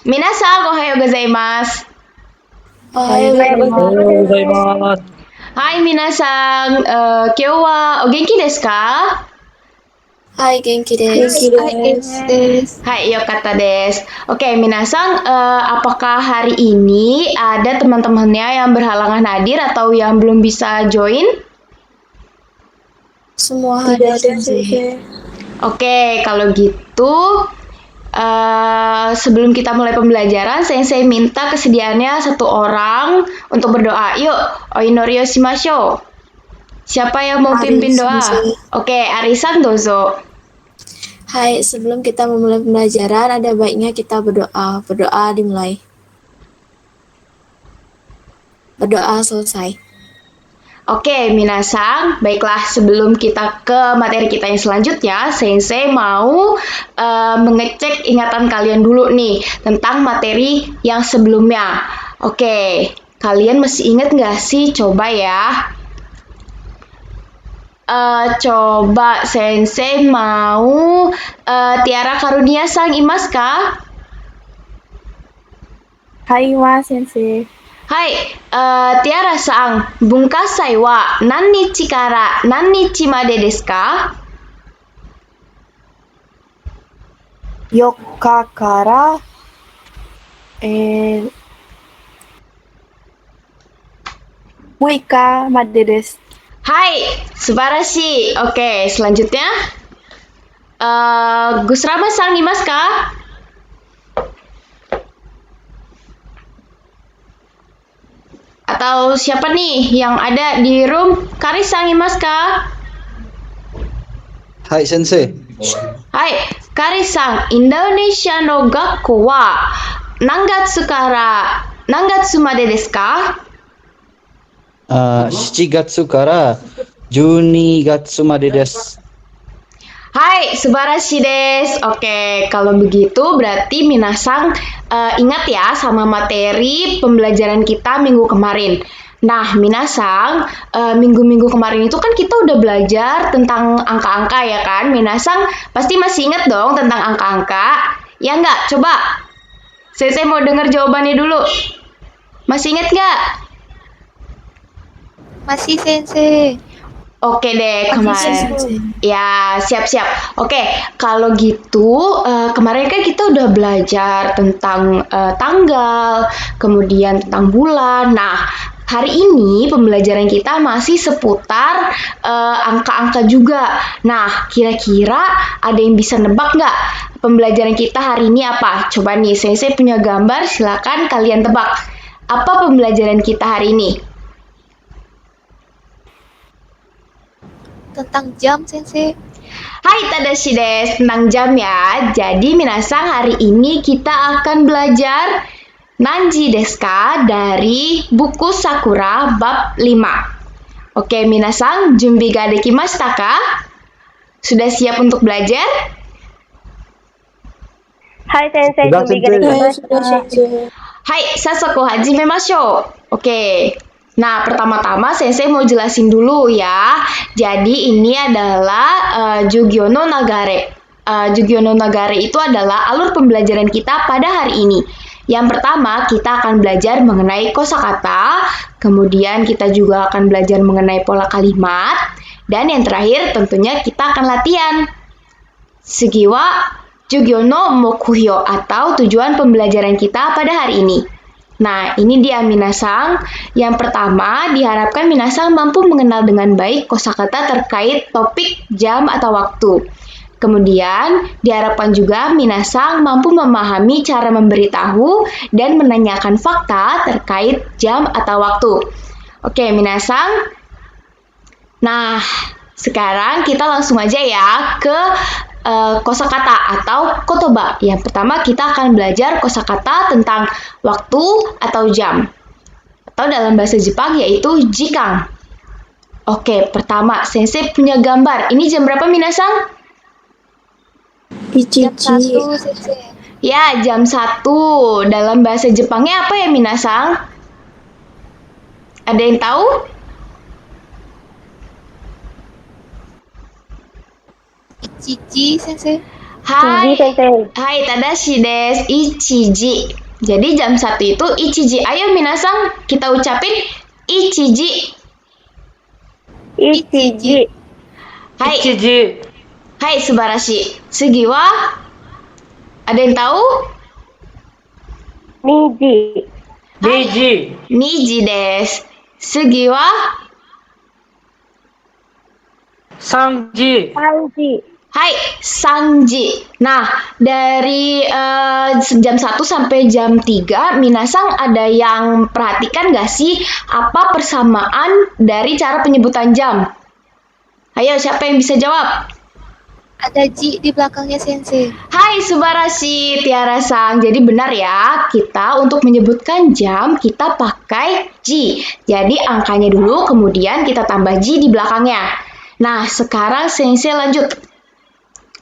Minasan, ohayo gozaimasu. おはようございます。おはようございます。はい、minasan, 今日はお元気ですか？はい、元気です。元気です。Hai, yokata desu. Oke, minasan, apakah hari ini ada teman-temannya yang berhalangan hadir atau yang belum bisa join? Semua hadir sensei. Oke, kalau gitu, sebelum kita mulai pembelajaran, Sensei minta kesediaannya satu orang untuk berdoa. Yuk, oinorio shimashou. Siapa yang mau pimpin doa? Sensei. Oke, Arisan dozo. Hai, sebelum kita memulai pembelajaran, ada baiknya kita berdoa. Berdoa dimulai. Berdoa selesai. Oke, minasan, baiklah sebelum kita ke materi kita yang selanjutnya, Sensei mau mengecek ingatan kalian dulu nih tentang materi yang sebelumnya. Oke, kalian masih ingat nggak sih? Coba ya. Coba Sensei mau Tiara Karunia sang imas ka? Hai, Mas Sensei. Hai, Tiara sang, bunkasai wa nannichi kara nannichi made desu ka? 4日から、6日までです。 Hai, subarashi. Oke, selanjutnya. Gus Rama sang imas ka? Atau siapa nih yang ada di room? Karis sang imas ka? Hai sensei. Hai, Karis-san, Indonesia no gakko wa nangatsu kara nangatsu made desu ka? 7月から12月までです。 Hai, subarashi desu. Oke, kalau begitu berarti minasang ingat ya sama materi pembelajaran kita minggu kemarin. Nah, minasang, minggu-minggu kemarin itu kan kita udah belajar tentang angka-angka ya kan? Minasang pasti masih ingat dong tentang angka-angka. Ya nggak? Coba. Sensei mau dengar jawabannya dulu. Masih ingat nggak? Masih, Sensei. Oke deh, kemarin. Sensei. Ya, siap-siap. Oke, kalau gitu, kemarin kan kita udah belajar tentang tanggal, kemudian tentang bulan. Nah, hari ini pembelajaran kita masih seputar angka-angka juga. Nah, kira-kira ada yang bisa nebak nggak pembelajaran kita hari ini apa? Coba nih, Sensei punya gambar, silakan kalian tebak. Apa pembelajaran kita hari ini? Tentang jam, Sensei. Hai Tadashi desu, tentang jam ya. Jadi minasang hari ini kita akan belajar Nanji desu ka dari buku Sakura bab 5. Oke minasang, junbi ga dekimashita ka? Sudah siap untuk belajar? Hai Sensei, Sudah, 준비가 Sensei. 되셨나요? Hai, sasaku hajimemashou. Oke. Nah, pertama-tama Sensei mau jelasin dulu ya. Jadi ini adalah Jugyo no Nagare. Jugyo no Nagare itu adalah alur pembelajaran kita pada hari ini. Yang pertama, kita akan belajar mengenai kosakata, kemudian kita juga akan belajar mengenai pola kalimat, dan yang terakhir tentunya kita akan latihan. Sugiwa Jugyo no Mokuhyo atau tujuan pembelajaran kita pada hari ini. Nah, ini dia minasang. Yang pertama, diharapkan minasang mampu mengenal dengan baik kosakata terkait topik jam atau waktu. Kemudian, diharapkan juga minasang mampu memahami cara memberitahu dan menanyakan fakta terkait jam atau waktu. Oke, minasang. Nah, sekarang kita langsung aja ya ke kosakata atau kotoba. Yang pertama kita akan belajar kosakata tentang waktu atau jam. Atau dalam bahasa Jepang yaitu jikang. Oke, pertama Sensei punya gambar. Ini jam berapa minasang? Jam 1, Sensei. Ya, jam 1. Dalam bahasa Jepangnya apa ya minasang? Ada yang tahu? Ichichi, Sensei. Chiji, Hai. Sensei. Hai, tadashi desu. Ichiji. Jadi jam 1 itu ichiji. Ayo minasang, kita ucapin ichiji. Ichiji. Hai. Ichiji. Hai, subarashi. Sugi wa? Ada yang tahu? Niji. Niji. Niji desu. Sugi wa? Sanji. Sanji. Hai, sanji. Nah, dari jam 1 sampai jam 3, minasang ada yang perhatikan nggak sih apa persamaan dari cara penyebutan jam? Ayo, siapa yang bisa jawab? Ada ji di belakangnya Sensei. Hai, subarashi, Tiara-san. Jadi benar ya, kita untuk menyebutkan jam, kita pakai ji. Jadi angkanya dulu, kemudian kita tambah ji di belakangnya. Nah, sekarang Sensei lanjut.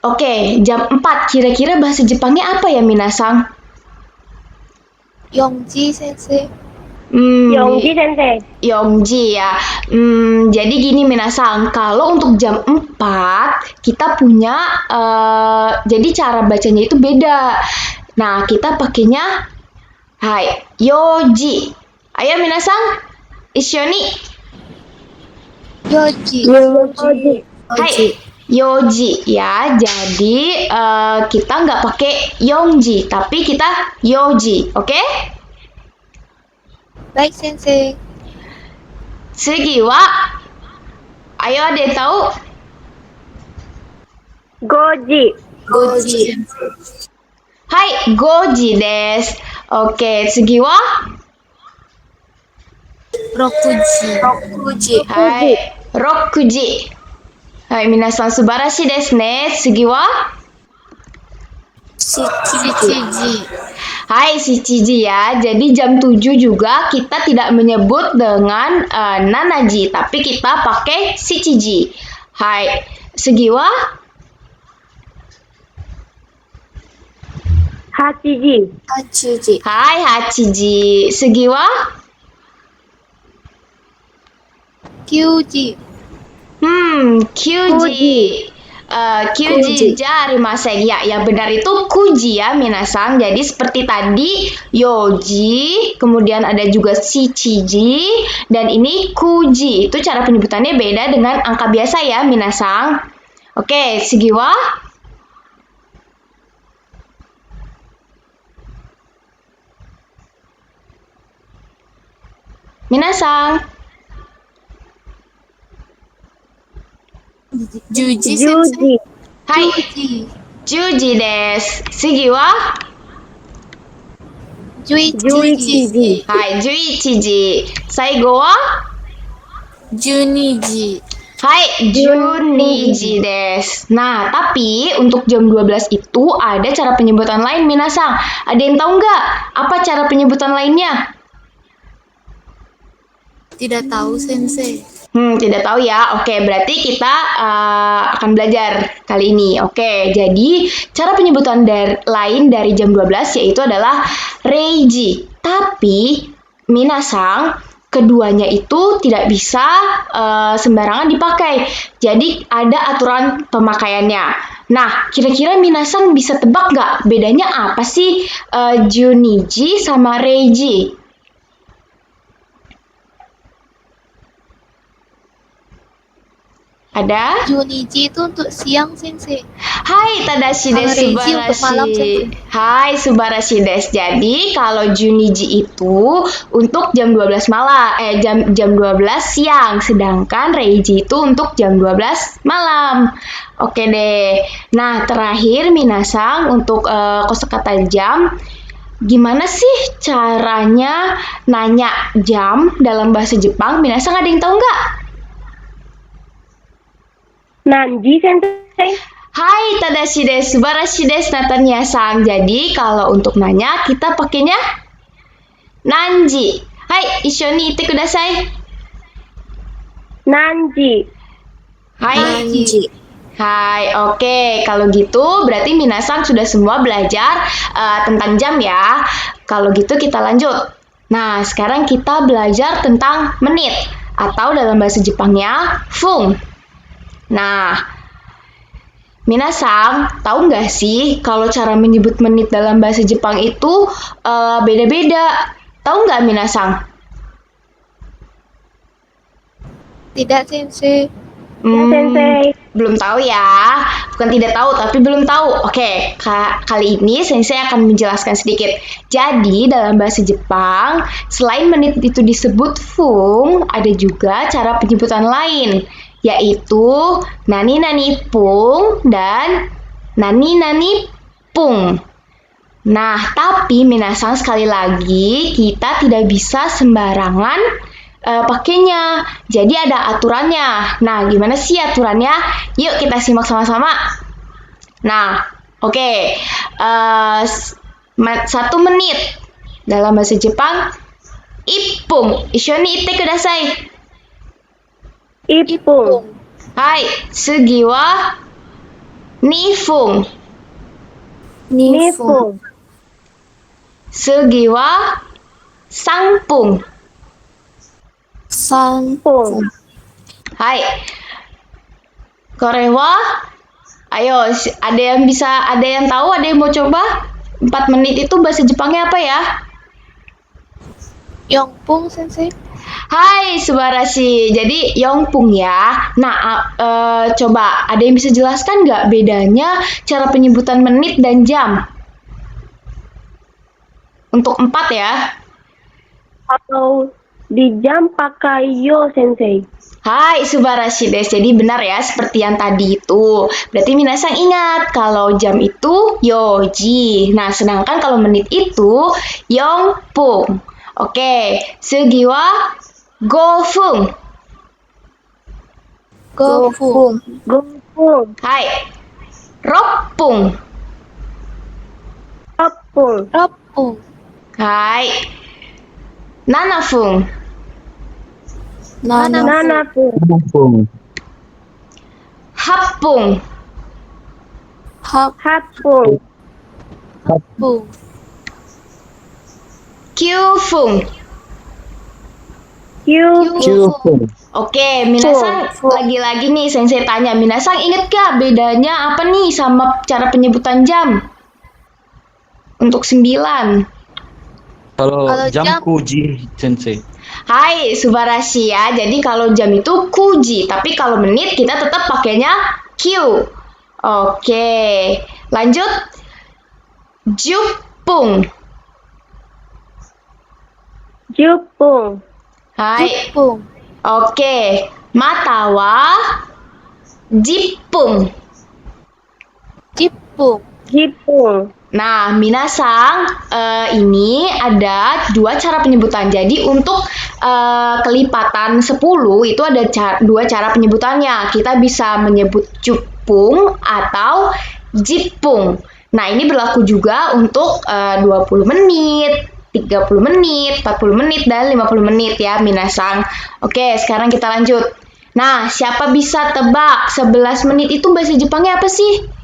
Oke, jam 4. Kira-kira bahasa Jepangnya apa ya, minasang? Yongji Sensei. Yongji, Sensei. Yongji ya. Jadi gini minasang, kalau untuk jam 4 kita punya jadi cara bacanya itu beda. Nah, kita pakainya hai, yoji. Ayo minasang, isyoni. Yoji. Yoji. Hai, yoji ya. Jadi kita nggak pakai yongji, tapi kita yoji, oke? Baik Sensei. Sugi wa? Ayo ada yang tahu? Goji. Goji. Hai, goji desu. Oke, sugi wa? Rokuji. Rokuji. Hai, rokuji. Hai, minasan subarashi desu ne. Sugi wa? Shichiji. Hai, shichiji ya. Jadi jam 7 juga kita tidak menyebut dengan nanaji, tapi kita pakai shichiji. Hai, sugi wa? Hachiji. Hachiji. Hai, hachiji. Sugi wa? Kyuji. Kyuji. Kyuji jarimasen. Ya, yang benar itu kuji ya, minasang. Jadi seperti tadi, yoji, kemudian ada juga shichiji, dan ini kuji. Itu cara penyebutannya beda dengan angka biasa ya, minasang. Oke, sugi wa? Minasang. Juji Sensei. Juji. Hai, Juji. juji desu. Sugi wa? Juichiji. Hai, juichiji. Saigo wa? Juniji. Hai, juniji desu. Nah, tapi untuk jam 12 itu ada cara penyebutan lain, minasang. Ada yang tahu nggak apa cara penyebutan lainnya? Tidak tahu Sensei. Tidak tahu ya. Oke, berarti kita akan belajar kali ini. Oke, jadi cara penyebutan lain dari jam 12 yaitu adalah reiji. Tapi, minasang, keduanya itu tidak bisa sembarangan dipakai. Jadi, ada aturan pemakaiannya. Nah, kira-kira minasang bisa tebak nggak bedanya apa sih juniji sama reiji? Ada? Juniji itu untuk siang Sensei. Hai, tadashi Kalau desu, reiji untuk malam, subarashi. Sensei. Hai, subarashi desu. Jadi, kalau juniji itu untuk jam 12 malam, jam 12 siang, sedangkan reiji itu untuk jam 12 malam. Oke deh. Nah, terakhir minasang untuk kosakata jam. Gimana sih caranya nanya jam dalam bahasa Jepang? Minasang ada yang tahu nggak? Nanji, Sensei. Hai, tadashi desu, subarashi desu, Natanya-san. Jadi, kalau untuk nanya, kita pakainya nanji. Hai, ishoni ite kudasai. Nanji. Hai. Nanji. Hai, oke. Kalau gitu, berarti minasang sudah semua belajar tentang jam ya. Kalau gitu, kita lanjut. Nah, sekarang kita belajar tentang menit. Atau dalam bahasa Jepangnya, fung. Nah, Minasang, tahu nggak sih kalau cara menyebut menit dalam bahasa Jepang itu beda-beda? Tahu nggak Minasang? Tidak, Sensei. Sensei. Belum tahu ya. Bukan tidak tahu, tapi belum tahu. Oke, kali ini Sensei akan menjelaskan sedikit. Jadi, dalam bahasa Jepang, selain menit itu disebut fung, ada juga cara penyebutan lain, yaitu nani-nani pung dan nani-nani pung. Nah, tapi Minasang sekali lagi, kita tidak bisa sembarangan pakainya. Jadi ada aturannya. Nah, gimana sih aturannya? Yuk kita simak sama-sama. Nah, oke. 1 menit dalam bahasa Jepang, ippung. Ishoni itte kudasai. Ipung. Hai, sugi wa nifung. Nifung. Sugi wa sangpung. Sanpung. Hai. Korewa. Ayo, ada yang tahu, ada yang mau coba? 4 menit itu bahasa Jepangnya apa ya? Yongpung, Sensei. Hai, subarashi. Jadi, yongpung ya. Nah, coba, ada yang bisa jelaskan nggak bedanya cara penyebutan menit dan jam? Untuk 4 ya. Kalau di jam pakai yo, Sensei. Hai, subarashi desu. Jadi benar ya, seperti yang tadi itu. Berarti Minasang ingat, kalau jam itu yoji. Nah, sedangkan kalau menit itu yongpung. Oke, sugi wa gofung. Gofung. Gopung. Hai, roppung. Apung. Ropung. Hai, nanafung. Nanapung. Pung. Happung. Hapung. Hapung. Kyufung. Cupung. Oke, Minasang lagi-lagi nih Sensei tanya, Minasang inget gak bedanya apa nih sama cara penyebutan jam? Untuk 9. Kalau Kalau jam jam- kuji, Sensei. Hai, subarashi ya. Jadi kalau jam itu kuji, tapi kalau menit kita tetap pakainya Q. Oke, lanjut. Jupung. Jupung. Hai. Jupung. Oke, mata wa jipung. Jipung. Jipung. Nah, Minasang, ini ada 2 cara penyebutan. Jadi untuk kelipatan 10 itu ada 2 cara penyebutannya. Kita bisa menyebut jupung atau jipung. Nah, ini berlaku juga untuk 20 menit, 30 menit, 40 menit, dan 50 menit ya, Minasang. Oke, sekarang kita lanjut. Nah, siapa bisa tebak 11 menit itu bahasa Jepangnya apa sih?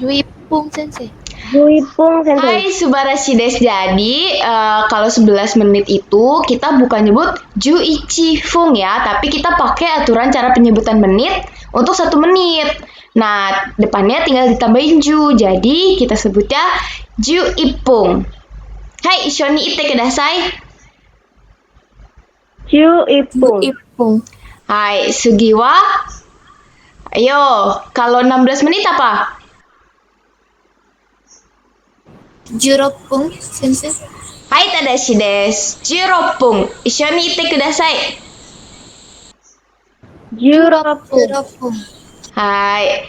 Juipung, Sensei. Juipung, Sensei. Hai subarashi desu. Jadi kalau 11 menit itu kita bukan nyebut juichi fung ya, tapi kita pakai aturan cara penyebutan menit untuk 1 menit. Nah, depannya tinggal ditambahin ju. Jadi kita sebutnya juipung. Hai, ishoni itte kudasai. Juipung. Juipung. Hai, sugi wa. Ayo, kalau 16 menit apa? Juropung, Sensei. Hai, tadashi desu. Juropung. Ishoni itte kudasai. Juropung. Juropung. Hai.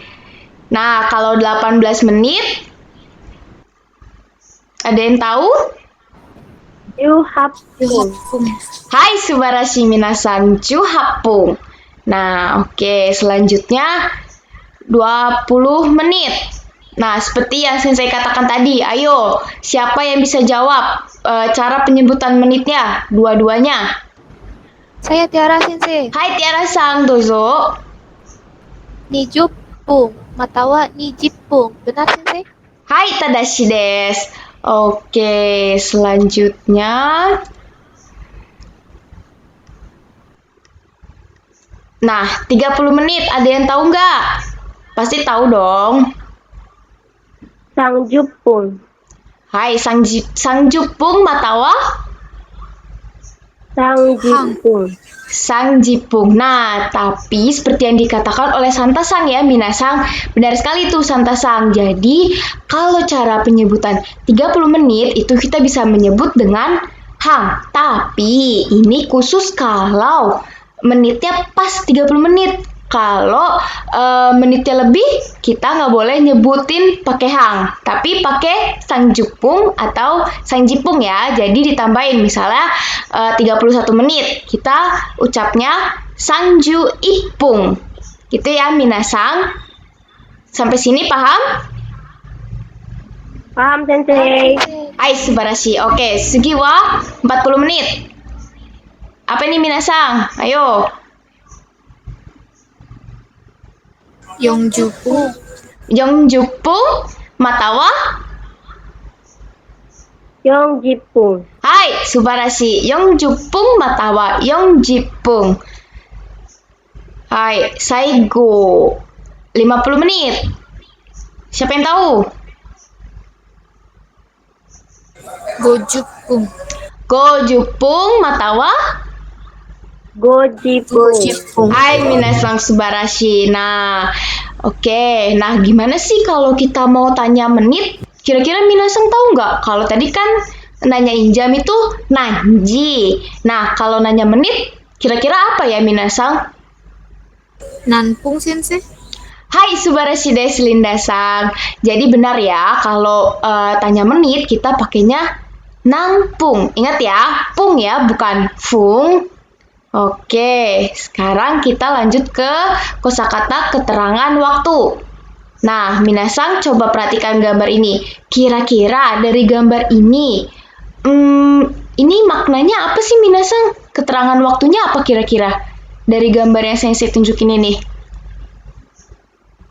Nah, kalau 18 menit, ada yang tahu? Juhapung. Juhapung. Hai, subarashi minasan, juhapung. Nah, oke, selanjutnya 20 menit. Nah, seperti yang Sensei katakan tadi, ayo, siapa yang bisa jawab cara penyebutan menitnya, dua-duanya? Saya Tiara, Sensei. Hai, Tiara-san, dozo. Nijupung. Matawa nijipung. Benar, Sensei? Hai, tadashi desu. Oke, selanjutnya Nah, 30 menit. Ada yang tahu nggak? Pasti tahu dong. Sangjupung. Hai, Sangjupung matawa? Sangjipung. Sangjipung. Nah, tapi seperti yang dikatakan oleh Santasang ya, Minasang. Benar sekali tuh Santasang. Jadi, kalau cara penyebutan 30 menit itu kita bisa menyebut dengan hang. Tapi, ini khusus kalau menitnya pas 30 menit. Kalau menitnya lebih, kita nggak boleh nyebutin pakai hang, tapi pakai sangjupung atau sangjipung ya. Jadi ditambahin misalnya 31 menit, kita ucapnya sangju ipung. Gitu ya, Minasang. Sampai sini paham? Paham, Sensei. Hai, subarashi. Oke, segi wa 40 menit. Apa ini Minasang? Ayo. Yongjupung. Yongjupung matawa? Yongjipung. Hai, subarashi. Yongjupung matawa Yongjipung. Hai, saigo. 50 menit. Siapa yang tahu? Gojupung. Gojupung matawa? Gojipung. Hai, minasang subarashi. Nah, oke. Nah, gimana sih kalau kita mau tanya menit? Kira-kira minasang tahu nggak? Kalau tadi kan nanyain jam itu nanji. Nah, kalau nanya menit, kira-kira apa ya minasang? Nanpung, Sensei. Hai subarashi desu Linda-san. Jadi benar ya, kalau tanya menit kita pakainya nangpung. Ingat ya, pung ya, bukan fung. Oke, sekarang kita lanjut ke kosakata keterangan waktu. Nah, minasang coba perhatikan gambar ini. Kira-kira dari gambar ini, ini maknanya apa sih minasang? Keterangan waktunya apa kira-kira? Dari gambar yang saya tunjukin ini.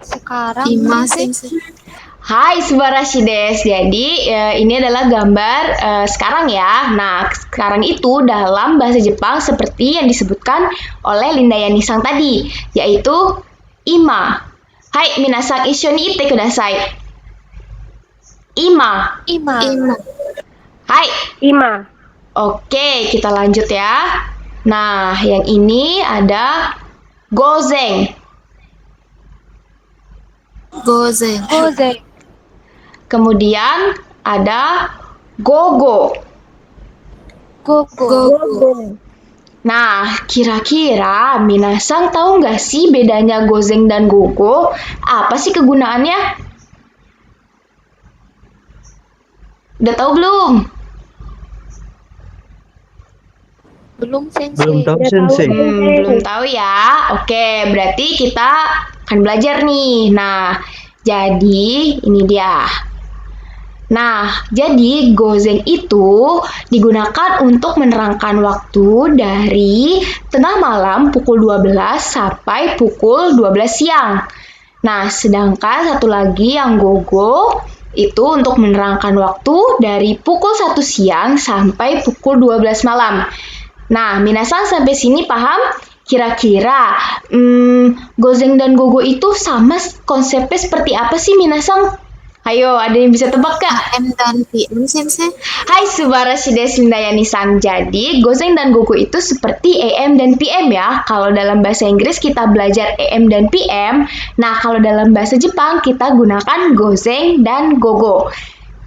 Sekarang 5, Sensei. Hai subarashi desu. Jadi ini adalah gambar sekarang ya. Nah, sekarang itu dalam bahasa Jepang seperti yang disebutkan oleh Linda Yanisang tadi, yaitu ima. Hai, minasang issho ni itte kudasai. Ima. Ima. Hai. Ima. Oke, kita lanjut ya. Nah, yang ini ada gozeng. Gozen. Kemudian ada gogo. Gogo. Nah, kira-kira minasang tahu nggak sih bedanya gozeng dan gogo? Apa sih kegunaannya? Udah tahu belum? Belum, Sensei. Belum tahu Sensei. Belum tahu ya. Oke, berarti kita akan belajar nih. Nah, jadi ini dia. Nah, jadi gozeng itu digunakan untuk menerangkan waktu dari tengah malam pukul 12 sampai pukul 12 siang. Nah, sedangkan satu lagi yang gogo itu untuk menerangkan waktu dari pukul 1 siang sampai pukul 12 malam. Nah, minasang sampai sini paham? Kira-kira gozeng dan gogo itu sama konsepnya seperti apa sih minasang? Ayo, ada yang bisa tebak kak? AM dan PM, Sensei. Hai subarashi desu Lindayani-san. Jadi, gozeng dan gogo itu seperti AM dan PM ya. Kalau dalam bahasa Inggris kita belajar AM dan PM. Nah, kalau dalam bahasa Jepang kita gunakan gozeng dan gogo.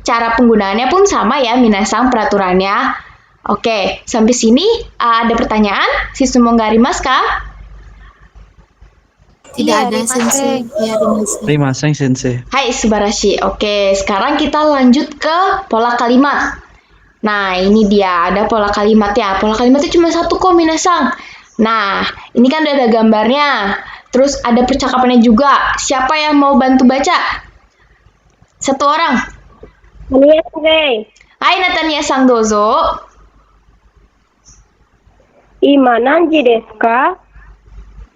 Cara penggunaannya pun sama ya, minasang peraturannya. Oke, sampai sini ada pertanyaan? Sisumon ga arimasu ka? Tidak ada, Sensei. Ya, Terima kasih Sensei. Hai, subarashi. Oke, sekarang kita lanjut ke pola kalimat. Nah, ini dia, ada pola kalimatnya. Pola kalimatnya cuma satu kok, minasang. Nah, ini kan udah ada gambarnya. Terus ada percakapannya juga. Siapa yang mau bantu baca? Satu orang. Sensei. Hai, Natania-san, dozo. Ima nanji desu ka?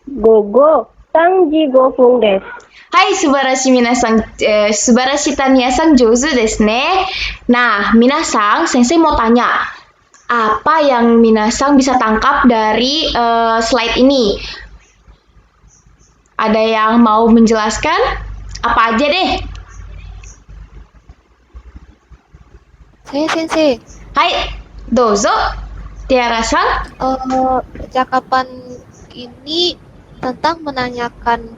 Gogo 3:05 desu. Hai, subarashi minasang, subarashi Tania-san jouzu desu ne. Nah, minasang, sensei mau tanya, apa yang minasang bisa tangkap dari slide ini? Ada yang mau menjelaskan? Apa aja deh? Saya Sensei. Hai, dozo, Tiara-san. Percakapan ini tentang menanyakan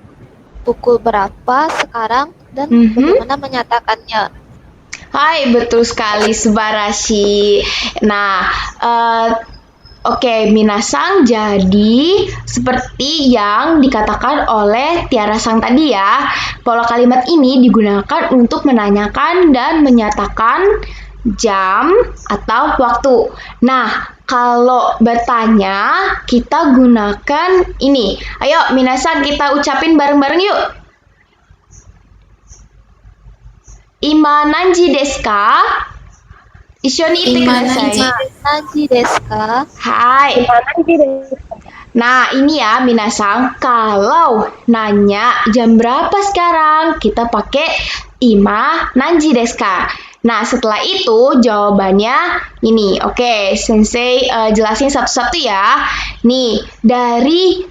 pukul berapa sekarang dan bagaimana menyatakannya. Hai, betul sekali, subarashi. Nah, oke, minasang, jadi seperti yang dikatakan oleh Tiara-sang tadi ya, pola kalimat ini digunakan untuk menanyakan dan menyatakan jam atau waktu. Nah, kalau bertanya, kita gunakan ini. Ayo, minasang, kita ucapin bareng-bareng yuk. Ima nanji desu ka? Ishoni itte kudasai. Nanji desu ka? Hai. Imananji desu ka? Nah, ini ya minasang, kalau nanya jam berapa sekarang, kita pakai ima nanji desu ka. Nah, setelah itu jawabannya ini. Oke, Sensei jelasin satu-satu ya. Nih, dari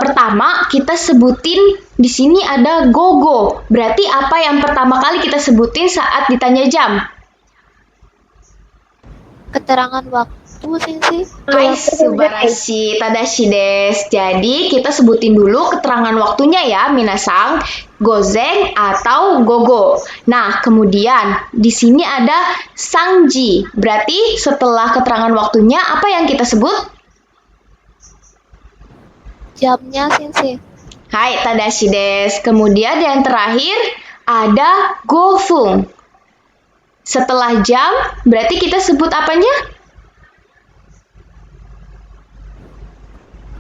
pertama kita sebutin di sini ada gogo. Berarti apa yang pertama kali kita sebutin saat ditanya jam? Keterangan waktu, Sensei. Hai, subarashi, tadashi desu. Jadi, kita sebutin dulu keterangan waktunya ya, minasang. Gozen atau gogo. Nah, kemudian di sini ada sangji. Berarti setelah keterangan waktunya, apa yang kita sebut? Jamnya, Sensei. Hai, tadashi desu. Kemudian yang terakhir ada gofung. Setelah jam, berarti kita sebut apanya?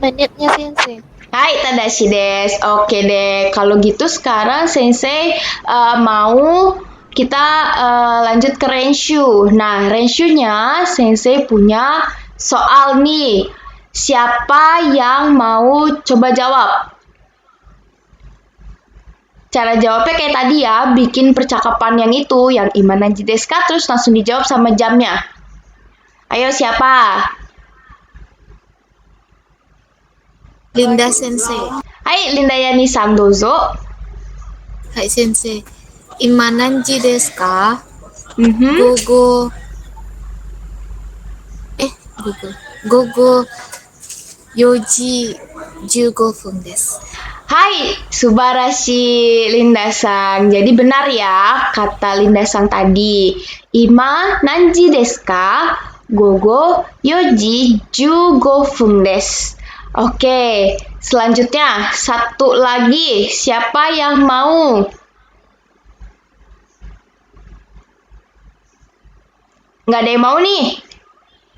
Menitnya, Sensei. Hai, tadashi desu. Oke deh, kalau gitu sekarang Sensei mau kita lanjut ke renshu. Nah, renshunya Sensei punya soal nih. Siapa yang mau coba jawab? Cara jawabnya kayak tadi ya, bikin percakapan yang itu, yang imananji desu ka, terus langsung dijawab sama jamnya. Ayo, siapa? Linda Sensei. Hai, Linda Yani-san, dozo. Hai Sensei. Imananji desu ka? Mhm. Gogo 4時15分です。 Hai, subarashi Linda-san. Jadi benar ya kata Linda-san tadi. Ima nanji desu ka? Gogo 4時15分です. Oke, selanjutnya satu lagi. Siapa yang mau? Nggak ada yang mau nih?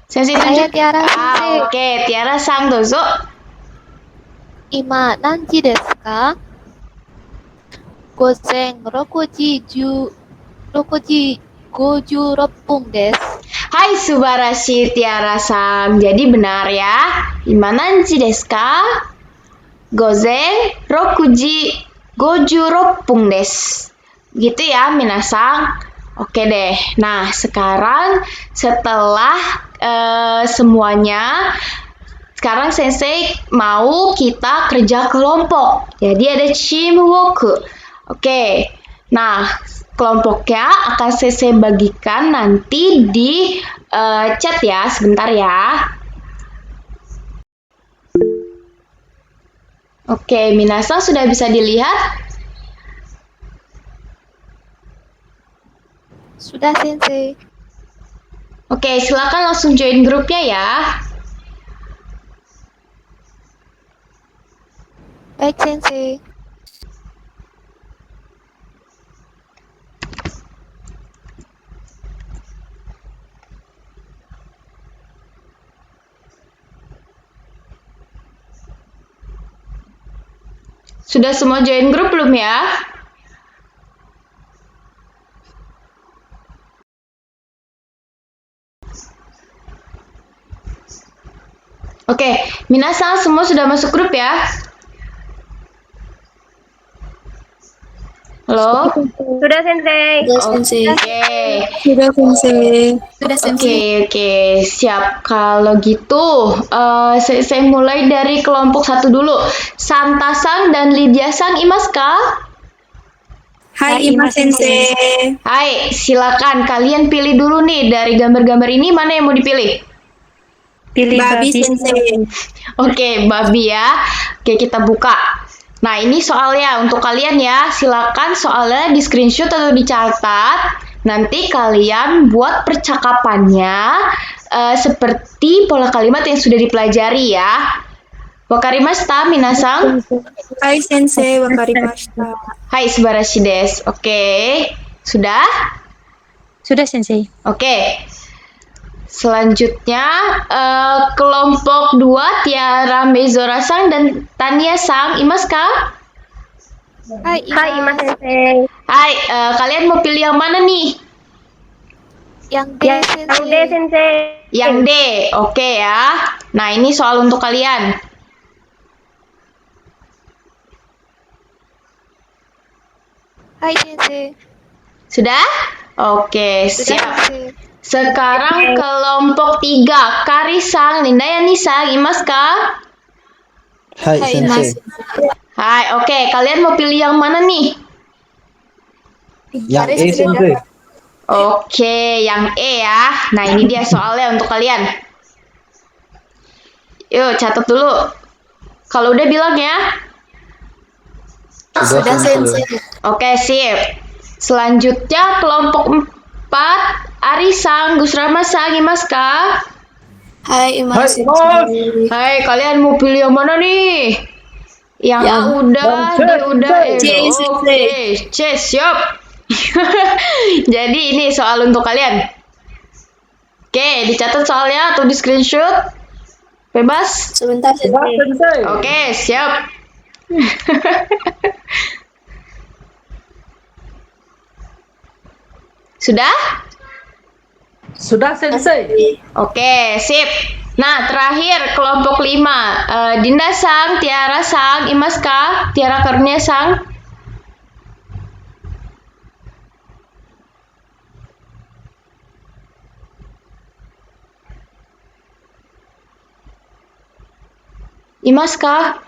Sensei Saya tunjuk. Tiara, Sensei. Oke, Tiara-san, dozo. Ima nanji desu ka? Gozen 6時56分です。 Hai, subarashi Tiara-san. Jadi benar ya. Imananji desu ka? Gozen 6時56分です. Gitu ya, minasang. Oke deh. Nah, sekarang setelah semuanya, sekarang Sensei mau kita kerja kelompok. Jadi ada teamwork. Oke. Nah, kelompoknya akan Sensei bagikan nanti di chat ya, sebentar ya. Oke, minasang sudah bisa dilihat? Sudah, Sensei. Oke, silakan langsung join grupnya ya. Baik, Sensei. Sudah semua join grup belum ya? Oke, minasang semua sudah masuk grup ya? Halo? Sudah, Sensei. Sudah, Sensei. Oke. Sudah, Sensei. Sudah, Oke, siap. Kalau gitu, saya mulai dari kelompok satu dulu. Santa-san dan Lydia-san, imaska? Hai, Ima Sensei. Hai, silakan kalian pilih dulu nih dari gambar-gambar ini mana yang mau dipilih? Pilih Babi Sensei. Oke, babi ya. Oke, kita buka. Nah, ini soalnya untuk kalian ya. Silakan soalnya di screenshot atau dicatat. Nanti kalian buat percakapannya seperti pola kalimat yang sudah dipelajari ya. Wakarimashita, minasang? Hai, Sensei. Wakarimashita. Hai, subarashi desu. Oke. Sudah? Sudah, Sensei. Oke. Selanjutnya, kelompok 2, Tiara Mezora-san dan Tania-san, imaska? Hai, Hai, Ima Sensei. Hai, kalian mau pilih yang mana nih? Yang D, Yang D, Sensei. Sensei. Yang D, oke ya. Nah, ini soal untuk kalian. Hai, Sensei. Sudah? Oke, Sudah, siap. Sensei. Sekarang kelompok 3, Kari-san, Linda-yani-san, imaska? Hai, Hai, Sensei. Hai, oke. Kalian mau pilih yang mana nih? Yang E, Sensei. Oke, yang E ya. Nah, ini dia soalnya untuk kalian. Yuk, catat dulu. Kalau udah bilang ya. Sudah, Sensei. Oke, sip. Selanjutnya kelompok 4, Ari-san, Gusrama-san, imaska? Hai, Ima Hai, Sensei. Hai, kalian mau pilih yang mana nih? Yang A Yang udah, D udah, E C, udah. Sensei. Oke, C, siap. Jadi ini soal untuk kalian. Oke, dicatat soalnya atau di screenshot. Bebas. Sebentar, Sensei. Oke, siap. Sudah? Sudah, Sensei. Oke, sip. Nah, terakhir kelompok 5. Dinda-sang, Tiara-sang, imaska? Tiara Karunia-sang? Imaska?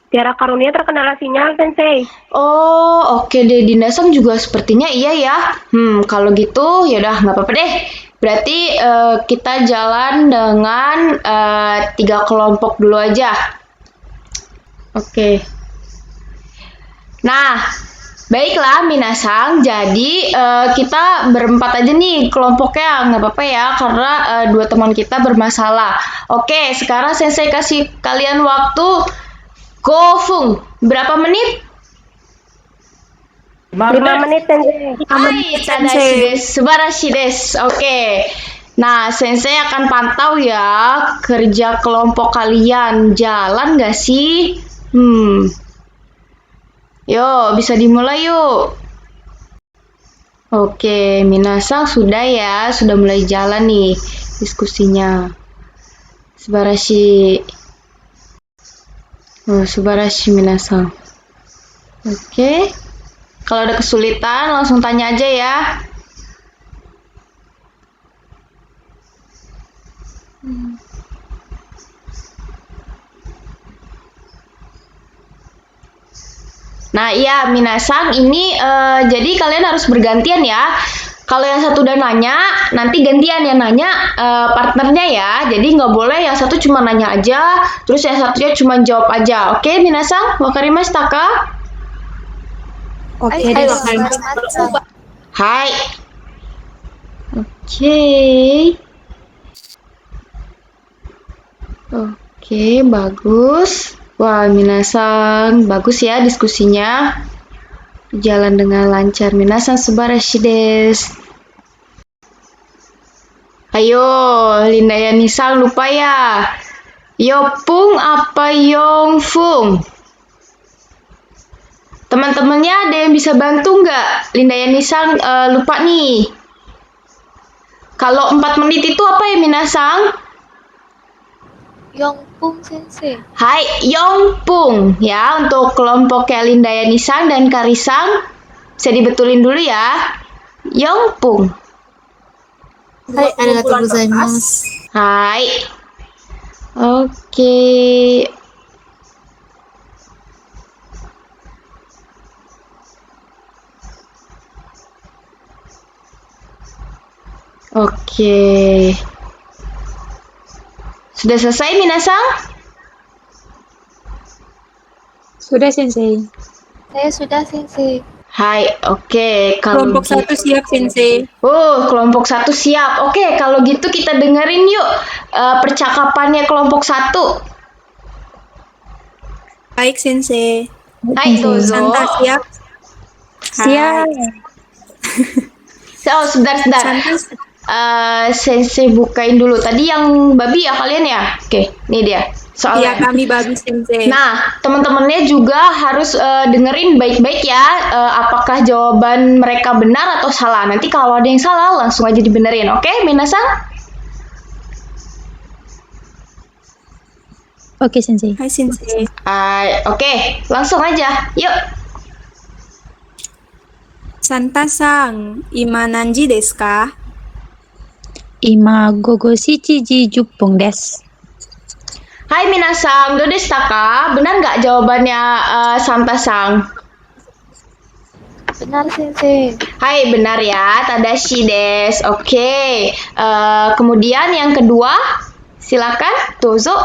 Tiara Karunia terkendala sinyal, Sensei. Oh, oke deh. Dinda-sang juga sepertinya iya ya. Kalau gitu yaudah nggak apa-apa deh. Berarti kita jalan dengan 3 kelompok dulu aja. Oke. Nah, baiklah minasang. Jadi kita berempat aja nih kelompoknya. Nggak apa-apa ya, karena 2 teman kita bermasalah. Oke, sekarang Sensei kasih kalian waktu Gofung. Berapa menit? 5 menit, Sensei. Hai, tadashi desu. Subarashi desu. Oke. Nah, Sensei akan pantau ya kerja kelompok kalian. Jalan nggak sih? Yuk, bisa dimulai yuk. Oke, minasang sudah ya. Sudah mulai jalan nih diskusinya. Subarashi. Oh, subarashi minasang. Oke. Kalau ada kesulitan langsung tanya aja ya. Nah, iya minasang ini jadi kalian harus bergantian ya. Kalau yang satu udah nanya, nanti gantian yang nanya partnernya ya. Jadi nggak boleh yang satu cuma nanya aja, terus yang satunya cuma jawab aja. Oke, minasang, wakarimashita ka? Oke, Hai, desu. Wakarimashita. Hai. Oke. Oke, bagus. Wah, minasang, bagus ya diskusinya. Jalan dengan lancar. Minasang subarashi desu. Ayo, Linda-yani-san lupa ya. Yopung apa Yongfung? Teman-temannya ada yang bisa bantu nggak? Linda-yani-san lupa nih. Kalau 4 menit itu apa ya minasang? Yongpung Sensei. Hai, Yongpung ya untuk kelompoknya Linda Yanisang dan Karisang. Bisa dibetulin dulu ya. Yongpung. Hai, arigatou gozaimasu. Hai. Oke. Oke. Sudah selesai, Minasang? Sudah Sensei. Saya sudah Sensei. Hai, oke. Kalau Kelompok satu siap, Sensei. kelompok satu siap. Oke, kalau gitu kita dengerin yuk percakapannya kelompok satu. Baik, Sensei. Hai, Tozo. Santa siap? Siap. Oh, sebentar. Santa Sensei bukain dulu. Tadi yang babi ya kalian ya? Oke, ini dia Iya, soalnya. kami babi, Sensei. Nah, teman-temannya juga harus dengerin baik-baik ya. Apakah jawaban mereka benar atau salah. Nanti kalau ada yang salah, langsung aja dibenerin. Oke, Minasang? Oke Sensei. Hai, Sensei. Oke, langsung aja. Yuk. Santa-san, ima nanji desu ka? Ima gogo shichi ji 10 desu. Hai Minasang, do desu ka? Benar nggak jawabannya Santa-sang? Benar Sensei. Hai, benar ya. Tadashi desu. Oke. Kemudian yang kedua, silakan, Tozo.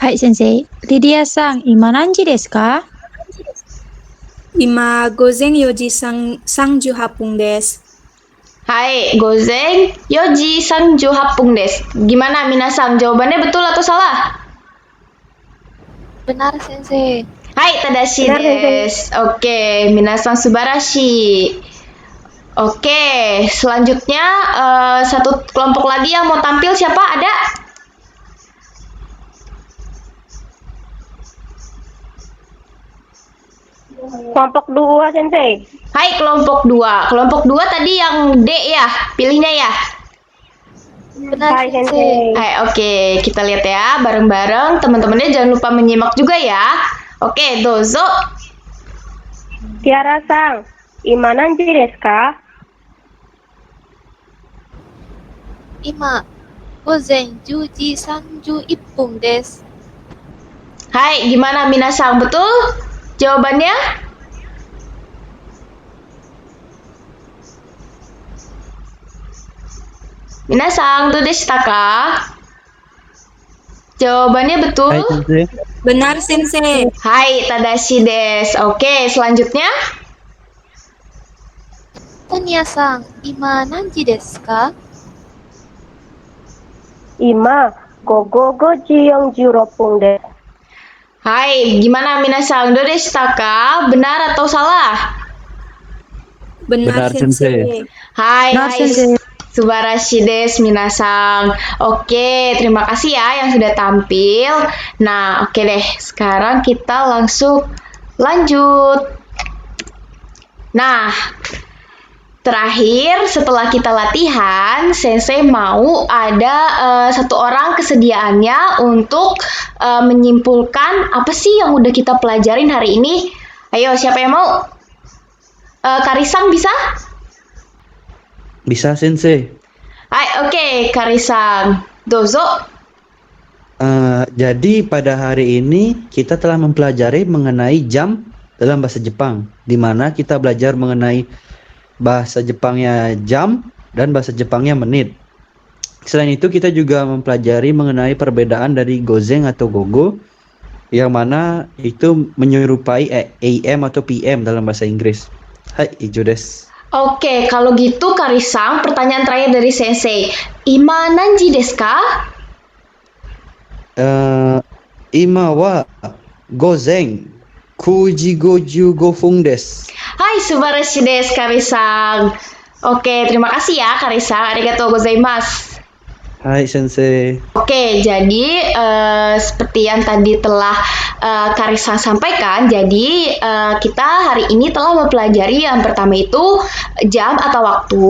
Hai Sensei. Lydia-san, ima nanji desu ka? Ima gozen 4時38分です。 Hai, Gozen Yoji Sanju Hapung des. Gimana Minasang, jawabannya betul atau salah? Benar Sensei. Hai, Tadashi Benar, des. Oke, Minasang subarashi. Oke, selanjutnya satu kelompok lagi yang mau tampil siapa? Ada? Kelompok 2, Sensei. Hai, kelompok 2. Kelompok 2 tadi yang D ya, pilihnya ya. Benar Hai, Sensei. Sensei. Hai, oke, kita lihat ya bareng-bareng. Teman-temannya jangan lupa menyimak juga ya. Oke, dozo. Tiara-san, ima nanji desu ka? Ima, gozen 10時31分です。 Hai, gimana Minasang? Betul jawabannya? Minasang, do deshita ka? Jawabannya betul? Hai Sensei. Benar, Sensei. Hai, Tadashi des. Oke, selanjutnya. Tania-san, ima nanji desu ka? Ima, gogo 5時46分です。 Hai, gimana Minasang? Do deshita ka? Benar atau salah? Benar, Benar, Sensei. Hai, Benar, hai. Sensei. Subarashi desu Minasang. Oke, terima kasih ya yang sudah tampil. Nah, oke deh. Sekarang kita langsung lanjut. Nah, terakhir setelah kita latihan, Sensei mau ada satu orang kesediaannya untuk menyimpulkan apa sih yang udah kita pelajarin hari ini. Ayo, siapa yang mau? Karisang bisa? Bisa Sensei. Hai, oke, Karisang. Dozo. Jadi pada hari ini kita telah mempelajari mengenai jam dalam bahasa Jepang, di mana kita belajar mengenai bahasa Jepangnya jam dan bahasa Jepangnya menit. Selain itu kita juga mempelajari mengenai perbedaan dari gozen atau gogo, yang mana itu menyerupai AM atau PM dalam bahasa Inggris. Hai, ijo desu. Oke, kalau gitu Karisang, pertanyaan terakhir dari Sensei. Ima nanji desu ka? Ima wa gozen 9時55分です。 Hai, subarashi desu, Karisang. Oke, terima kasih ya, Karisang. Arigatou gozaimasu. Hai Sensei. Oke, jadi seperti yang tadi telah Karisang sampaikan, jadi kita hari ini telah mempelajari yang pertama itu jam atau waktu,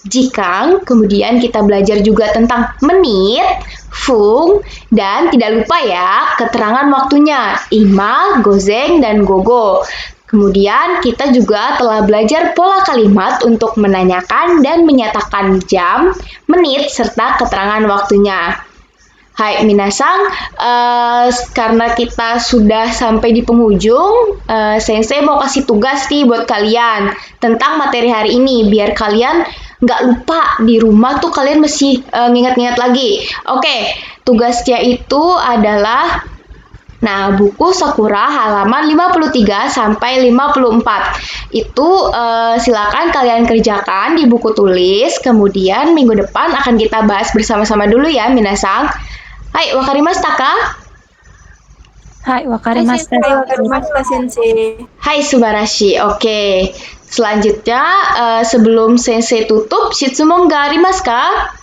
jikang, kemudian kita belajar juga tentang menit, fung, dan tidak lupa ya keterangan waktunya, ima, gozeng, dan gogo. Kemudian kita juga telah belajar pola kalimat untuk menanyakan dan menyatakan jam, menit, serta keterangan waktunya. Hai minasang, karena kita sudah sampai di penghujung, Sensei mau kasih tugas nih buat kalian tentang materi hari ini, biar kalian nggak lupa di rumah tuh kalian mesti nginget-nginget lagi. Oke, tugasnya itu adalah buku Sakura halaman 53 sampai 54. Itu silakan kalian kerjakan di buku tulis, kemudian minggu depan akan kita bahas bersama-sama dulu ya minasang. Hai, wakarimashita ka? Hai, wakarimashita. Wakarimashita, Sensei. Hai, subarashi. Oke. Selanjutnya, sebelum Sensei tutup, shitsumon ga arimasu ka?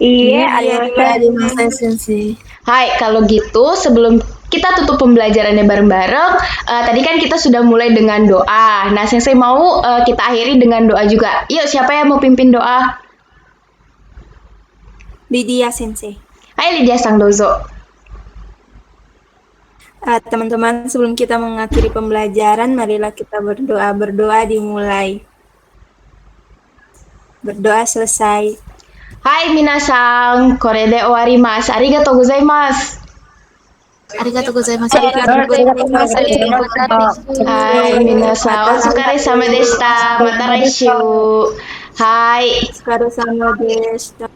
Iya, Arimasu Sensei. Hai, kalau gitu sebelum kita tutup pembelajarannya bareng-bareng, tadi kan kita sudah mulai dengan doa. Nah, Sensei mau kita akhiri dengan doa juga. Yuk, siapa yang mau pimpin doa? Lydia Sensei. Hai, Lydia Sang Dozo. Teman-teman, sebelum kita mengakhiri pembelajaran, marilah kita berdoa. Berdoa dimulai. Berdoa selesai. Hai, minasang. Kore de owarimasu. Arigatou gozaimasu. Arigatou gozaimasu. Hai, minasang. Otsukaresama deshita. Mata laishu. Hai. お疲れ様でした。